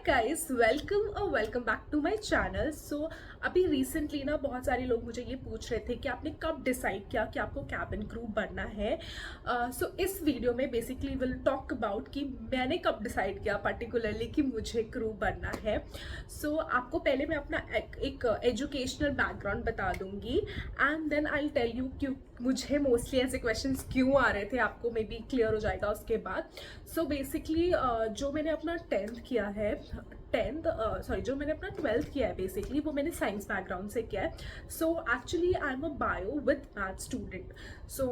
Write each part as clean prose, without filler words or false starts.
Guys, welcome और welcome back to my channel. अभी recently ना बहुत सारे लोग मुझे ये पूछ रहे थे कि आपने कब डिसाइड किया कि आपको कैबिन क्रू बनना है। इस वीडियो में बेसिकली विल टॉक अबाउट कि मैंने कब डिसाइड किया पर्टिकुलरली कि मुझे क्रू बनना है। आपको पहले मैं अपना एक एजुकेशनल बैकग्राउंड बता दूंगी and then I tell you क्यों मुझे मोस्टली ऐसे क्वेश्चंस क्यों आ रहे थे, आपको मे बी क्लियर हो जाएगा उसके बाद। बेसिकली जो मैंने अपना 10th किया है, जो मैंने अपना 12th किया है बेसिकली वो मैंने साइंस बैकग्राउंड से किया है। Actually I am a bio with math student.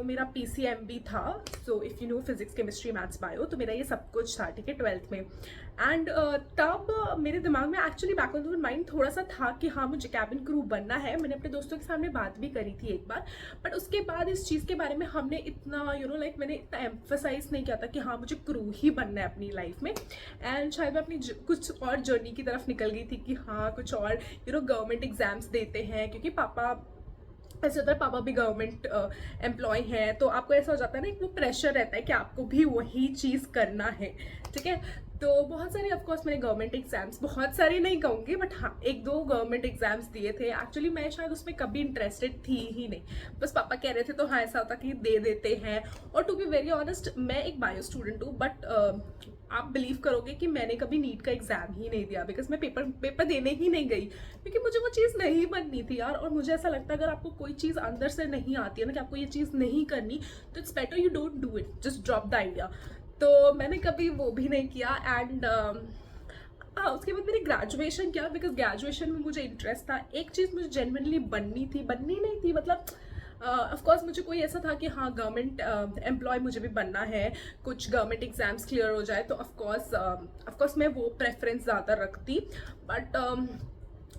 मेरा PCMB था। If you know physics chemistry maths bio, तो मेरा ये सब कुछ था, ठीक है, 12th में। एंड तब मेरे दिमाग में actually back on the mind थोड़ा सा था कि हाँ मुझे कैबिन क्रू बनना है। मैंने अपने दोस्तों के सामने बात भी करी थी एक बार, बट उसके बाद इस चीज़ के बारे में हमने इतना मैंने इतना एम्फसाइज नहीं किया था कि हाँ मुझे क्रू ही बनना है अपनी लाइफ में। एंड शायद मैं अपनी कुछ और जर्नी की तरफ निकल गई थी कि हाँ कुछ और गवर्नमेंट एग्जाम्स देते हैं, क्योंकि पापा ऐसे होता है, पापा भी गवर्नमेंट एम्प्लॉय हैं, तो आपको ऐसा हो जाता है ना, एक वो प्रेशर रहता है कि आपको भी वही चीज़ करना है, ठीक है। तो बहुत सारे ऑफकोर्स मैंने गवर्नमेंट एग्जाम्स, बहुत सारे नहीं कहूँगी बट हाँ एक दो गवर्नमेंट एग्जाम्स दिए थे। एक्चुअली मैं शायद उसमें कभी इंटरेस्टेड थी ही नहीं, बस पापा कह रहे थे तो हाँ ऐसा होता कि दे देते हैं। और टू बी वेरी ऑनेस्ट, मैं एक बायो स्टूडेंट हूँ, बट आप बिलीव करोगे कि मैंने कभी नीट का एग्जाम ही नहीं दिया, बिकॉज मैं पेपर देने ही नहीं गई, क्योंकि मुझे वो चीज़ नहीं बननी थी यार। और मुझे ऐसा लगता है अगर आपको कोई चीज़ अंदर से नहीं आती है ना कि आपको ये चीज़ नहीं करनी, तो it's better you don't do it, just drop the idea. तो मैंने कभी वो भी नहीं किया। एंड हाँ उसके बाद मैंने ग्रेजुएशन किया, बिकॉज ग्रेजुएशन में मुझे इंटरेस्ट था। एक चीज़ मुझे जेन्युइनली बननी नहीं थी, मतलब ऑफकोर्स मुझे कोई ऐसा था कि हाँ गवर्नमेंट एम्प्लॉय मुझे भी बनना है, कुछ गवर्नमेंट एग्जाम्स क्लियर हो जाए तो ऑफकोर्स मैं वो प्रेफरेंस ज़्यादा रखती। बट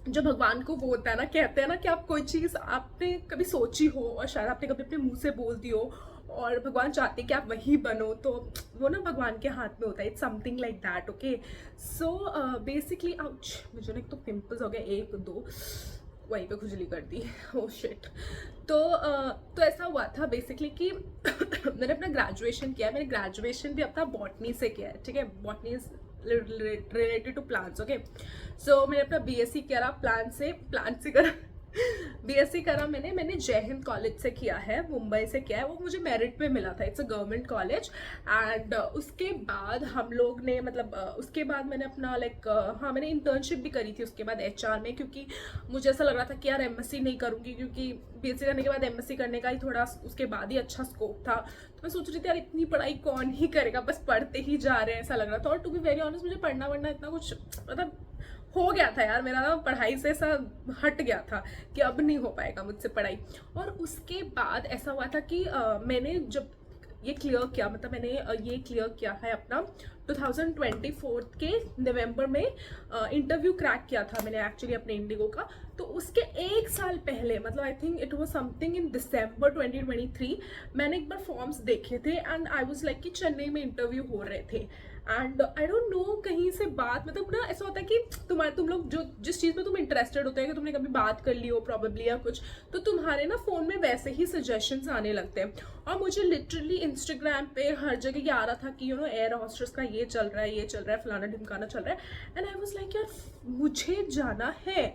जो भगवान को वो होता है ना, कहते हैं ना कि आप कोई चीज़ आपने कभी सोची हो और शायद आपने कभी अपने मुंह से बोल दी हो और भगवान चाहते कि आप वही बनो, तो वो ना भगवान के हाथ में होता है। It's something like that, okay. Basically ouch, मुझे ना एक तो पिंपल्स हो गए, एक दो वहीं पे खुजली कर दी, ओह शिट। तो ऐसा हुआ था बेसिकली कि मैंने अपना ग्रेजुएशन किया। मैंने ग्रेजुएशन भी अपना बॉटनी से किया है, ठीक है, botany related to plants, okay. मैंने अपना BSc करा प्लांट से करा BSc करा मैंने जय हिंद कॉलेज से किया है, मुंबई से किया है। वो मुझे मेरिट पे मिला था, it's a government college. And उसके बाद हम लोग ने उसके बाद मैंने अपना हाँ मैंने इंटर्नशिप भी करी थी उसके बाद HR में, क्योंकि मुझे ऐसा लग रहा था कि यार MSc नहीं करूँगी, क्योंकि BSc करने के बाद MSc करने का ही थोड़ा उसके बाद ही अच्छा स्कोप था। तो मैं सोच रही थी यार इतनी पढ़ाई कौन ही करेगा, बस पढ़ते ही जा रहे हैं ऐसा लग रहा था। और टू बी वेरी ऑनेस्ट मुझे पढ़ना वढ़ना इतना कुछ मतलब हो गया था यार, मेरा ना पढ़ाई से ऐसा हट गया था कि अब नहीं हो पाएगा मुझसे पढ़ाई। और उसके बाद ऐसा हुआ था कि मैंने जब ये क्लियर किया, मतलब मैंने ये क्लियर किया है अपना 2024 के नवंबर में इंटरव्यू क्रैक किया था मैंने एक्चुअली अपने इंडिगो का। तो उसके एक साल पहले, मतलब I think it was something in December 2023, मैंने एक बार फॉर्म्स देखे थे एंड आई वाज लाइक कि चेन्नई में इंटरव्यू हो रहे थे। एंड आई डोंट नो कहीं से बात, मतलब ना ऐसा होता है कि तुम लोग जो जिस चीज़ में तुम इंटरेस्टेड होते हैं कि तुमने कभी बात कर ली हो प्रॉबेबली या कुछ, तो तुम्हारे ना फ़ोन में वैसे ही सजेशंस आने लगते हैं। और मुझे लिटरली इंस्टाग्राम पे हर जगह ये आ रहा था कि एयर हॉस्टेस का ये चल रहा है, फलाना ढिमकाना चल रहा है। एंड आई वाज लाइक यार मुझे जाना है,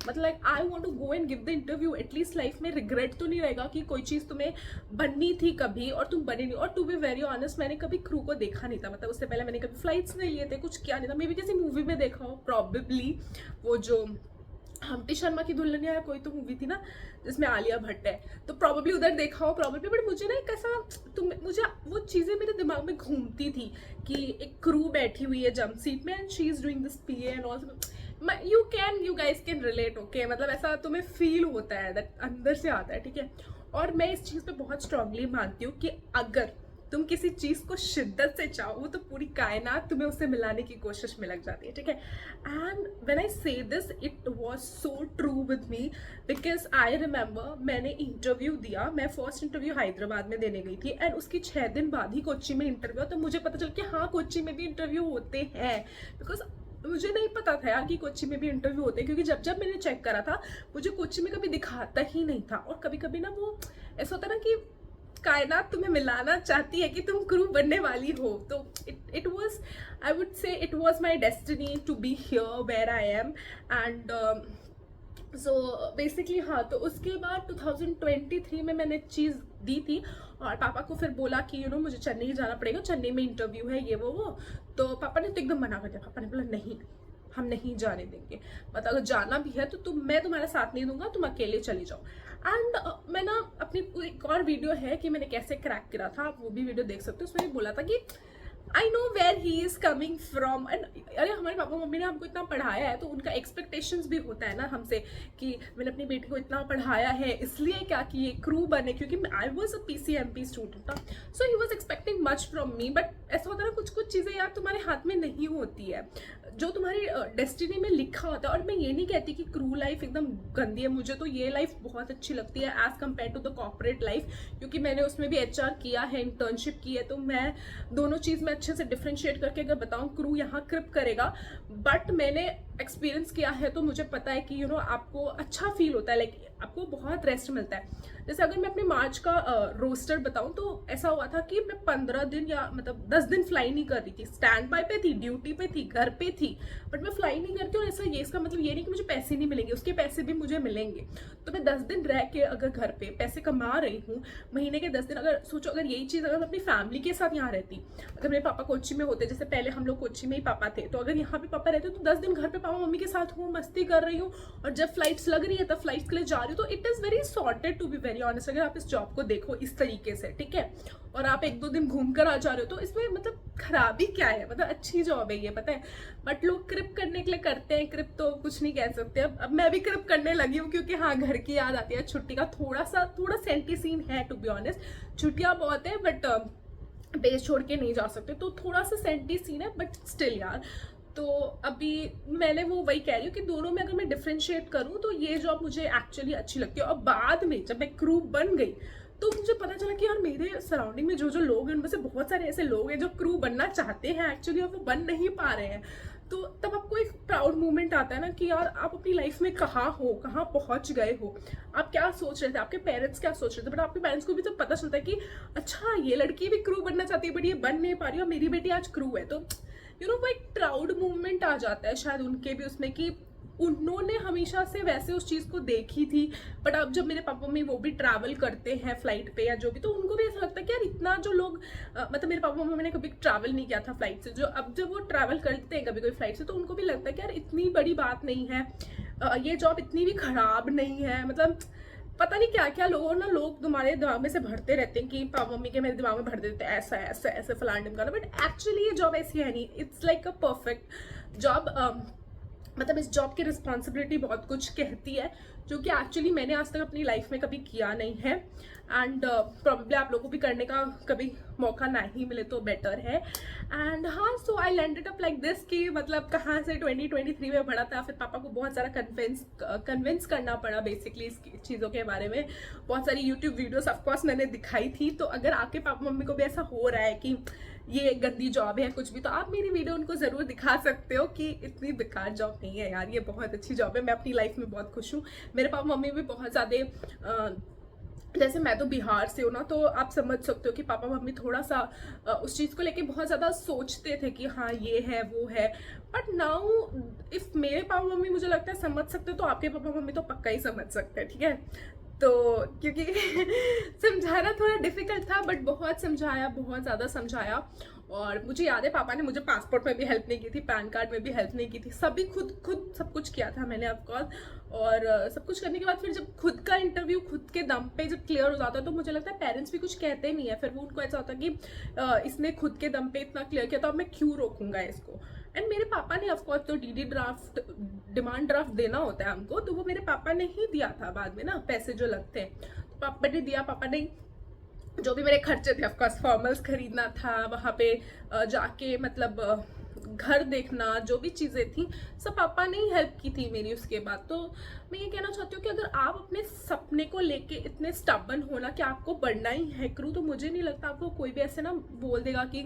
मतलब I want to go and give the interview. At least life में रिग्रेट तो नहीं रहेगा कि कोई चीज़ तुम्हें बननी थी कभी और तुम बने नहीं। और टू बी वेरी ऑनेस्ट मैंने कभी क्रू को देखा नहीं था, मतलब उससे पहले मैंने कभी फ्लाइट्स नहीं लिए थे, कुछ किया नहीं था। मे बी किसी मूवी में देखा हो प्रॉबेबली, वो जो हम्टी शर्मा की दुल्हनिया या कोई तो मूवी थी ना जिसमें आलिया भट्ट है, तो प्रॉबेबली उधर देखा हो प्रॉबेबली। बट मुझे ना एक ऐसा मुझे वो चीज़ें मेरे दिमाग में घूमती थी कि एक क्रू बैठी हुई है जंप सीट में and she is doing this PA and all. You guys can relate, okay, मतलब ऐसा तुम्हें फील होता है, दैट अंदर से आता है, ठीक है। और मैं इस चीज़ पे बहुत स्ट्रांगली मानती हूँ कि अगर तुम किसी चीज़ को शिद्दत से चाहो तो पूरी कायनात तुम्हें उससे मिलाने की कोशिश में लग जाती है, ठीक है। एंड व्हेन आई से this it was so true with me, because I remember मैंने इंटरव्यू दिया। मैं फर्स्ट इंटरव्यू हैदराबाद में देने गई थी एंड उसके 6 दिन बाद ही कोच्चि में इंटरव्यू, तो मुझे पता चल कि हाँ कोच्चि में भी इंटरव्यू होते हैं। बिकॉज मुझे नहीं पता था यार कि कोच्चि में भी इंटरव्यू होते हैं, क्योंकि जब जब मैंने चेक करा था मुझे कोच्चि में कभी दिखाता ही नहीं था। और कभी कभी ना वो ऐसा होता है ना कि कायनात तुम्हें मिलाना चाहती है कि तुम क्रू बनने वाली हो। तो it was, I would say it was my destiny to be here where I am. And so basically हाँ, तो उसके बाद 2023 में मैंने चीज़ दी थी और पापा को फिर बोला कि मुझे चेन्नई जाना पड़ेगा, चेन्नई में इंटरव्यू है, ये वो। तो पापा ने तो एकदम मना कर दिया। पापा ने बोला नहीं, हम नहीं जाने देंगे, मतलब अगर जाना भी है तो मैं तुम्हारा साथ नहीं दूंगा, तुम अकेले चली जाओ। एंड मैं ना अपनी एक और वीडियो है कि मैंने कैसे क्रैक करा था, आप वो भी वीडियो देख सकते हो। उसमें बोला था कि I know where he is coming from. And अरे हमारे पापा मम्मी ने हमको इतना पढ़ाया है तो उनका एक्सपेक्टेशंस भी होता है ना हमसे कि मैंने अपनी बेटी को इतना पढ़ाया है इसलिए क्या कि ये क्रू बने, क्योंकि I was a PCMP student ना, so he was expecting much from me. But ऐसा होता है ना, कुछ कुछ चीज़ें यार तुम्हारे हाथ में नहीं होती है, जो तुम्हारी डेस्टिनी में लिखा होता है। और मैं ये नहीं कहती कि क्रू लाइफ एकदम गंदी है, मुझे तो ये लाइफ बहुत अच्छी लगती है as compare to the corporate life, क्योंकि मैंने उसमें भी HR किया है, इंटर्नशिप की है, तो मैं दोनों चीज़ में अच्छे से डिफ्रेंशिएट करके अगर बताऊं, क्रू यहाँ क्रिप करेगा, बट मैंने एक्सपीरियंस किया है तो मुझे पता है कि आपको अच्छा फील होता है, लाइक आपको बहुत रेस्ट मिलता है। जैसे अगर मैं अपने मार्च का रोस्टर बताऊं तो ऐसा हुआ था कि मैं 15 दिन या मतलब 10 दिन फ्लाई नहीं कर रही थी, स्टैंड बाय पे थी, ड्यूटी पे थी, घर पे थी, बट मैं फ्लाई नहीं करती। और ऐसा ये इसका मतलब ये नहीं कि मुझे पैसे नहीं मिलेंगे, उसके पैसे भी मुझे मिलेंगे। तो मैं 10 दिन रह के अगर घर पे पैसे कमा रही हूँ, महीने के 10 दिन, अगर सोचो अगर यही चीज़ अगर मैं अपनी फैमिली के साथ यहाँ रहती, अगर मेरे पापा कोच्चि में होते, जैसे पहले हम लोग कोच्चि में ही पापा थे, तो अगर यहाँ पे पापा रहते तो 10 दिन घर पे पापा मम्मी के साथ हूँ, मस्ती कर रही हूँ, और जब फ्लाइट्स लग रही है तब फ्लाइट्स के लिए जा रही हूँ। तो it is very sorted to be very honest. अगर आप इस जॉब को देखो इस तरीके से, ठीक है, और आप 1-2 दिन घूम कर आ जा रहे हो तो इसमें मतलब खराबी क्या है, मतलब अच्छी जॉब है ये, पता है। बट लोग क्रिप करने के लिए करते हैं, क्रिप तो कुछ नहीं कह सकते। अब मैं भी क्रिप करने लगी हूँ क्योंकि हाँ, घर की याद आती है, छुट्टी का थोड़ा सेंटी सीन है टू बी ऑनेस्ट। छुट्टियाँ बहुत है बट बेस छोड़ के नहीं जा सकते, तो थोड़ा सा सेंटी सीन है, बट स्टिल यार। तो अभी मैंने वो वही कह रही हूँ कि दोनों में अगर मैं डिफ्रेंशिएट करूँ तो ये जॉब मुझे एक्चुअली अच्छी लगती है। और बाद में जब मैं क्रू बन गई तो मुझे पता चला कि यार मेरे सराउंडिंग में जो जो लोग हैं उनमें से बहुत सारे ऐसे लोग हैं जो क्रू बनना चाहते हैं एक्चुअली, और वो बन नहीं पा रहे हैं। तो तब आपको एक प्राउड मोमेंट आता है ना कि यार आप अपनी लाइफ में कहाँ हो, कहाँ पहुँच गए हो, आप क्या सोच रहे थे, आपके पेरेंट्स क्या सोच रहे थे। बट आपके पेरेंट्स को भी तो पता चलता है कि अच्छा ये लड़की भी क्रू बनना चाहती है बट ये बन नहीं पा रही, और मेरी बेटी आज क्रू है। तो वो एक प्राउड मूवमेंट आ जाता है शायद उनके भी उसमें कि उन्होंने हमेशा से वैसे उस चीज़ को देखी थी। बट अब जब मेरे पापा मम्मी वो भी ट्रैवल करते हैं फ्लाइट पे या जो भी, तो उनको भी ऐसा लगता है कि यार इतना जो लोग मतलब मेरे पापा मम्मी ने कभी ट्रैवल नहीं किया था फ्लाइट से, जो अब जब वो ट्रैवल करते हैं कभी कोई फ्लाइट से, तो उनको भी लगता है कि यार इतनी बड़ी बात नहीं है, ये जॉब इतनी भी खराब नहीं है। मतलब पता नहीं क्या क्या लोग तुम्हारे दिमाग में से भरते रहते हैं कि पापा मम्मी के मेरे दिमाग में भर देते हैं ऐसा ऐसा ऐसे फलान ढिमकाना, बट एक्चुअली ये जॉब ऐसी है नहीं। It's like a perfect job. मतलब इस जॉब की रिस्पॉन्सिबिलिटी बहुत कुछ कहती है, जो कि एक्चुअली मैंने आज तक अपनी लाइफ में कभी किया नहीं है। एंड प्रॉब्ली आप लोगों को भी करने का कभी मौका नहीं मिले तो बेटर है। एंड हाँ, so I landed up like this कि मतलब कहाँ से 2023 में बढ़ा था। फिर पापा को बहुत सारा कन्विंस करना पड़ा बेसिकली इस चीज़ों के बारे में। बहुत सारी यूट्यूब वीडियोस ऑफकोर्स मैंने दिखाई थी। तो अगर आपके पापा मम्मी को भी ऐसा हो रहा है कि ये गंदी जॉब है कुछ भी, तो आप मेरी वीडियो उनको ज़रूर दिखा सकते हो कि इतनी बेकार जॉब नहीं है यार, ये बहुत अच्छी जॉब है। मैं अपनी लाइफ में बहुत खुश हूँ। मेरे पापा मम्मी भी बहुत ज़्यादा, जैसे मैं तो बिहार से हूँ ना, तो आप समझ सकते हो कि पापा मम्मी थोड़ा सा उस चीज़ को लेके बहुत ज़्यादा सोचते थे कि हाँ ये है वो है। बट नाउ इफ़ मेरे पापा मम्मी मुझे लगता है समझ सकते, तो आपके पापा मम्मी तो पक्का ही समझ सकते हैं, ठीक है। तो क्योंकि समझाना थोड़ा डिफिकल्ट था, बट बहुत समझाया, बहुत ज़्यादा समझाया। और मुझे याद है पापा ने मुझे पासपोर्ट में भी हेल्प नहीं की थी, पैन कार्ड में भी हेल्प नहीं की थी, सभी खुद सब कुछ किया था मैंने ऑफकोर्स। और सब कुछ करने के बाद फिर जब खुद का इंटरव्यू खुद के दम पे जब क्लियर हो जाता है, तो मुझे लगता है पेरेंट्स भी कुछ कहते नहीं है। फिर वो उनको ऐसा होता है कि इसने खुद के दम पे इतना क्लियर किया तो अब मैं क्यों रोकूंगा इसको। एंड मेरे पापा ने ऑफकोर्स तो डिमांड ड्राफ्ट देना होता है हमको, तो वो मेरे पापा ने ही दिया था बाद में ना, पैसे जो लगते हैं तो पापा ने दिया। पापा ने जो भी मेरे खर्चे थे, ऑफकोर्स फॉर्मल्स खरीदना था, वहाँ पे जाके मतलब घर देखना, जो भी चीज़ें थी सब पापा ने ही हेल्प की थी मेरी उसके बाद। तो मैं ये कहना चाहती हूँ कि अगर आप अपने सपने को लेके इतने स्टबन होना कि आपको बढ़ना ही है क्रू, तो मुझे नहीं लगता आपको कोई भी ऐसे ना बोल देगा कि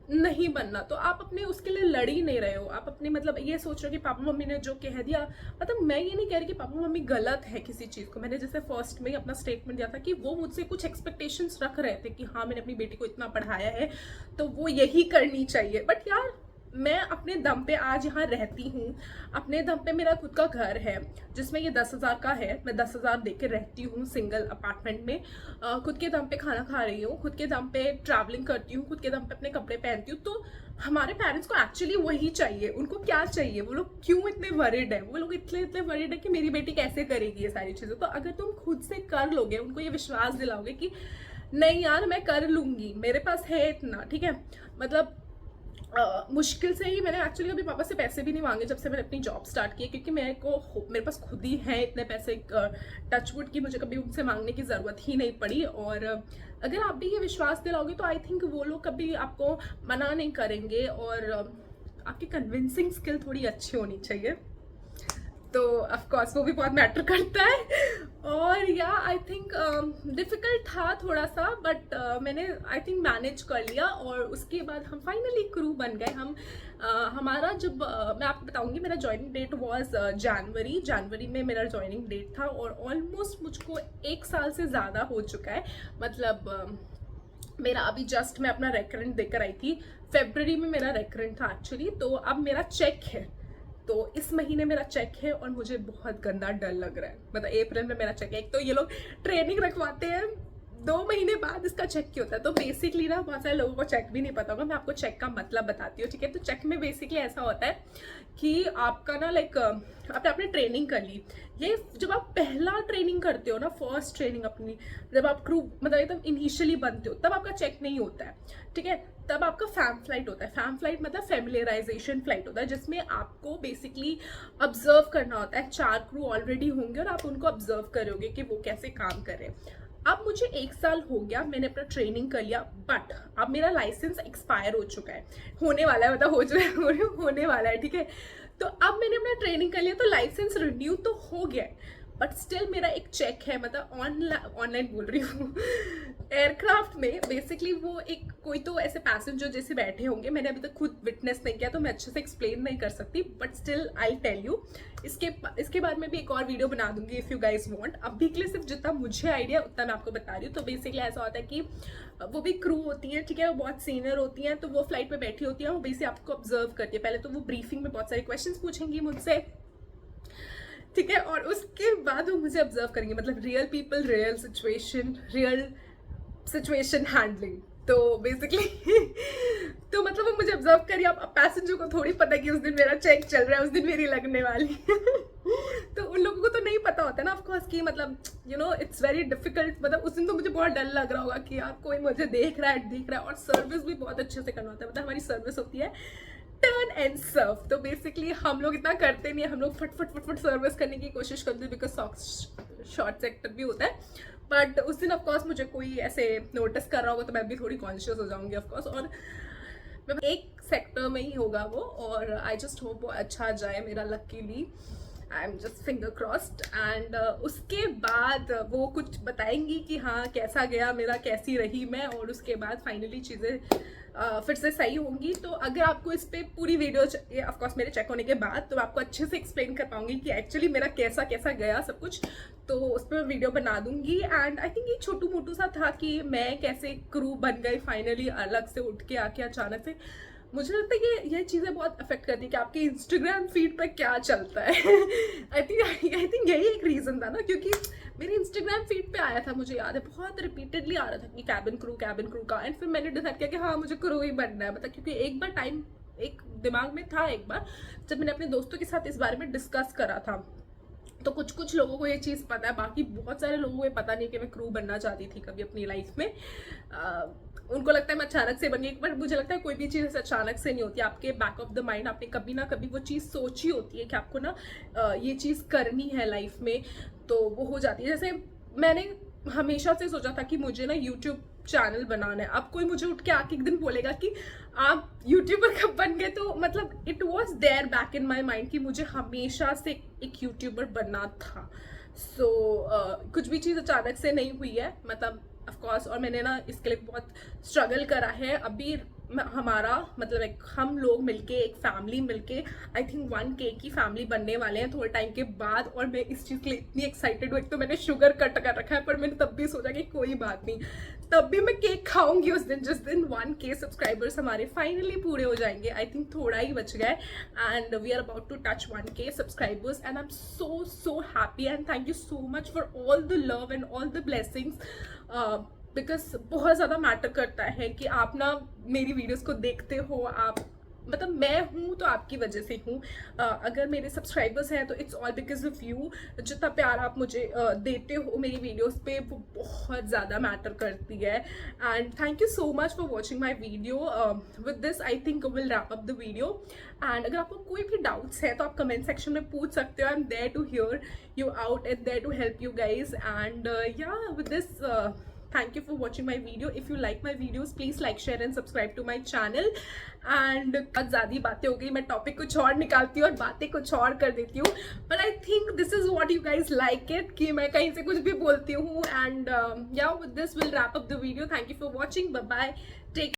नहीं बनना, तो आप अपने उसके लिए लड़ ही नहीं रहे हो। आप अपने मतलब ये सोच रहे हो कि पापा मम्मी ने जो कह दिया, मतलब मैं ये नहीं कह रही कि पापा मम्मी गलत है किसी चीज़ को। मैंने जैसे फर्स्ट में ही अपना स्टेटमेंट दिया था कि वो मुझसे कुछ एक्सपेक्टेशंस रख रहे थे कि हाँ मैंने अपनी बेटी को इतना पढ़ाया है तो वो यही करनी चाहिए। बट यार मैं अपने दम पे आज यहाँ रहती हूँ, अपने दम पे मेरा खुद का घर है जिसमें ये 10,000 का है, मैं 10,000 दे के रहती हूँ सिंगल अपार्टमेंट में। खुद के दम पे खाना खा रही हूँ, खुद के दम पे ट्रैवलिंग करती हूँ, खुद के दम पे अपने कपड़े पहनती हूँ। तो हमारे पेरेंट्स को एक्चुअली वही चाहिए। उनको क्या चाहिए, वो लोग क्यों इतने वरिड है, वो लोग इतने इतने वरिड है कि मेरी बेटी कैसे करेगी ये सारी चीज़ें। तो अगर तुम खुद से कर लोगे, उनको ये विश्वास दिलाओगे कि नहीं यार मैं कर लूँगी, मेरे पास है इतना, ठीक है। मतलब मुश्किल से ही मैंने एक्चुअली अभी पापा से पैसे भी नहीं मांगे जब से मैंने अपनी जॉब स्टार्ट की है, क्योंकि मेरे पास खुद ही है इतने पैसे, टचवुड की मुझे कभी उनसे मांगने की ज़रूरत ही नहीं पड़ी। और अगर आप भी ये विश्वास दिलाओगे तो आई थिंक वो लोग कभी आपको मना नहीं करेंगे। और आपकी कन्विंसिंग स्किल थोड़ी अच्छी होनी चाहिए, तो ऑफ कोर्स वो भी बहुत मैटर करता है। और या आई थिंक डिफ़िकल्ट था थोड़ा सा, बट मैंने आई थिंक मैनेज कर लिया। और उसके बाद हम फाइनली क्रू बन गए। हम हमारा जब मैं आपको बताऊंगी, मेरा ज्वाइनिंग डेट वाज जनवरी में मेरा ज्वाइनिंग डेट था। और ऑलमोस्ट मुझको 1 साल से ज़्यादा हो चुका है। मतलब मेरा अभी जस्ट मैं अपना रेकरेंट देकर आई थी, फेब्रवरी में मेरा रेकरेंट था एक्चुअली। तो अब मेरा चेक है, तो इस महीने मेरा चेक है और मुझे बहुत गंदा डर लग रहा है। मतलब अप्रैल में मेरा चेक है। एक तो ये लोग ट्रेनिंग रखवाते हैं, 2 महीने बाद इसका चेक क्यों होता है। तो बेसिकली ना बहुत सारे लोगों को चेक भी नहीं पता होगा, मैं आपको चेक का मतलब बताती हूँ, ठीक है। तो चेक में बेसिकली ऐसा होता है कि आपका ना लाइक आपने ट्रेनिंग कर ली। ये जब आप पहला ट्रेनिंग करते हो ना, फर्स्ट ट्रेनिंग अपनी, जब आप क्रू मतलब एकदम इनिशियली बनते हो, तब आपका चेक नहीं होता है, ठीक है। तब आपका फैम फ्लाइट होता है। फैम फ्लाइट मतलब फेमिलियराइजेशन फ्लाइट होता है, जिसमें आपको बेसिकली ऑब्जर्व करना होता है। 4 क्रू ऑलरेडी होंगे और आप उनको ऑब्जर्व करोगे कि वो कैसे काम कर रहे हैं। अब मुझे 1 साल हो गया, मैंने अपना ट्रेनिंग कर लिया, बट अब मेरा लाइसेंस एक्सपायर हो चुका है, होने वाला है, मतलब हो चुका है, होने वाला है, ठीक है। तो अब मैंने अपना ट्रेनिंग कर लिया, तो लाइसेंस रिन्यू तो हो गया है, बट स्टिल मेरा एक चेक है। मतलब ऑनलाइन बोल रही हूँ एयरक्राफ्ट में बेसिकली वो एक कोई तो ऐसे पैसेंजर जैसे बैठे होंगे, मैंने अभी तक खुद विटनेस नहीं किया तो मैं अच्छे से एक्सप्लेन नहीं कर सकती, but still I tell you. इसके बाद में भी एक और वीडियो बना दूंगी इफ़ यू गाइज वांट। अभी के लिए सिर्फ जितना मुझे आइडिया उतना मैं आपको बता रही हूँ। तो बेसिकली ऐसा होता है कि वो भी क्रू होती है, ठीक है, वो बहुत सीनियर होती हैं, तो वो फ्लाइट पे बैठी होती है, वो बेसिकली आपको ऑब्जर्व करती है। पहले तो वो ब्रीफिंग में बहुत सारे क्वेश्चन पूछेंगी मुझसे, ठीक है, और उसके बाद वो मुझे ऑब्जर्व करेंगे, मतलब real people, real situation handling. तो बेसिकली तो मतलब वो मुझे ऑब्जर्व करिए। अब पैसेंजर को थोड़ी पता कि उस दिन मेरा चेक चल रहा है, उस दिन मेरी लगने वाली तो उन लोगों को तो नहीं पता होता ना ऑफकोर्स कि मतलब you know it's very difficult. मतलब उस दिन तो मुझे बहुत डर लग रहा होगा कि यार कोई मुझे देख रहा है। और सर्विस भी बहुत अच्छे से करना होता है। मतलब हमारी सर्विस होती है टर्न एंड सर्व। तो बेसिकली हम लोग इतना करते नहीं है, हम लोग फट सर्विस करने की कोशिश करते हैं, बिकॉज शॉर्ट सेक्टर भी होता है। बट उस दिन ऑफकोर्स मुझे कोई ऐसे नोटिस कर रहा होगा तो मैं भी थोड़ी कॉन्शियस हो जाऊंगी ऑफकोर्स। और एक सेक्टर में ही होगा वो, और आई जस्ट होप वो अच्छा जाए मेरा, luckily I am just finger crossed. And उसके बाद वो कुछ बताएंगी कि हाँ कैसा गया मेरा, कैसी रही मैं, और उसके बाद फाइनली चीज़ें फिर से सही होंगी। तो अगर आपको इस पर पूरी वीडियो चाहिए ऑफकोर्स मेरे चेक होने के बाद, तो मैं आपको अच्छे से एक्सप्लेन कर पाऊंगी कि एक्चुअली मेरा कैसा कैसा गया सब कुछ, तो उस पर वीडियो बना दूंगी। एंड आई थिंक ये छोटू मोटू सा था कि मैं कैसे क्रू बन गई फाइनली, अलग से उठ के आके अचानक से। मुझे लगता है कि ये चीज़ें बहुत अफेक्ट करती है कि आपके इंस्टाग्राम फीड पे क्या चलता है आई थिंक यही एक रीज़न था ना, क्योंकि मेरे इंस्टाग्राम फीड पे आया था, मुझे याद है बहुत रिपीटेडली आ रहा था कि कैबिन क्रू का। एंड फिर मैंने डिसाइड किया कि हाँ मुझे क्रू ही बनना है। मतलब क्योंकि एक बार टाइम एक दिमाग में था, एक बार जब मैंने अपने दोस्तों के साथ इस बारे में डिस्कस करा था, तो कुछ लोगों को ये चीज़ पता है, बाकी बहुत सारे लोगों को ये पता नहीं कि मैं क्रू बनना चाहती थी कभी अपनी लाइफ में। उनको लगता है मैं अचानक से बन गई, बट मुझे लगता है कोई भी चीज़ अचानक से नहीं होती। आपके बैक ऑफ द माइंड आपने कभी ना कभी वो चीज़ सोची होती है कि आपको ना ये चीज़ करनी है लाइफ में, तो वो हो जाती है। जैसे मैंने हमेशा से सोचा था कि मुझे ना यूट्यूब चैनल बनाना है। अब कोई मुझे उठ के आके एक दिन बोलेगा कि आप यूट्यूबर कब बन गए, तो मतलब it was there back in my mind कि मुझे हमेशा से एक यूट्यूबर बनना था। सो कुछ भी चीज़ अचानक से नहीं हुई है, मतलब ऑफकोर्स। और मैंने ना इसके लिए बहुत स्ट्रगल करा है। अभी हमारा मतलब एक हम लोग मिलके एक फैमिली मिलके आई थिंक 1K की फैमिली बनने वाले हैं थोड़े टाइम के बाद। और मैं इस चीज़ के लिए इतनी एक्साइटेड हूँ। एक तो मैंने शुगर कट कर रखा है, पर मैंने तब भी सोचा कि कोई बात नहीं, तब भी मैं केक खाऊंगी उस दिन जिस दिन 1K सब्सक्राइबर्स हमारे फाइनली पूरे हो जाएंगे। आई थिंक थोड़ा ही बच गया है and we are about to touch 1K subscribers and I am so happy and thank you so much for all the love and all the blessings. Because बहुत ज़्यादा मैटर करता है कि आप ना मेरी वीडियोस को देखते हो, आप मतलब मैं हूँ तो आपकी वजह से हूँ। अगर मेरे सब्सक्राइबर्स हैं तो it's all because of you. जितना प्यार आप मुझे देते हो मेरी वीडियोस पे वो बहुत ज़्यादा मैटर करती है। And thank you so much for watching my video. With this I think will wrap up the video. And अगर आपको कोई भी डाउट्स है तो आप कमेंट सेक्शन में पूछ सकते हो। I am there to hear you out and there to help you guys. And yeah with this thank you for watching my video. If you like my videos please like, share and subscribe to my channel. and बहुत ज़्यादा बातें हो गई, मैं topic कुछ और निकालती हूँ और बातें कुछ और कर देती हूँ, but I think this is what you guys like it कि मैं कहीं से कुछ भी बोलती हूँ। and yeah, with this we'll wrap up the video. Thank you for watching. Bye bye.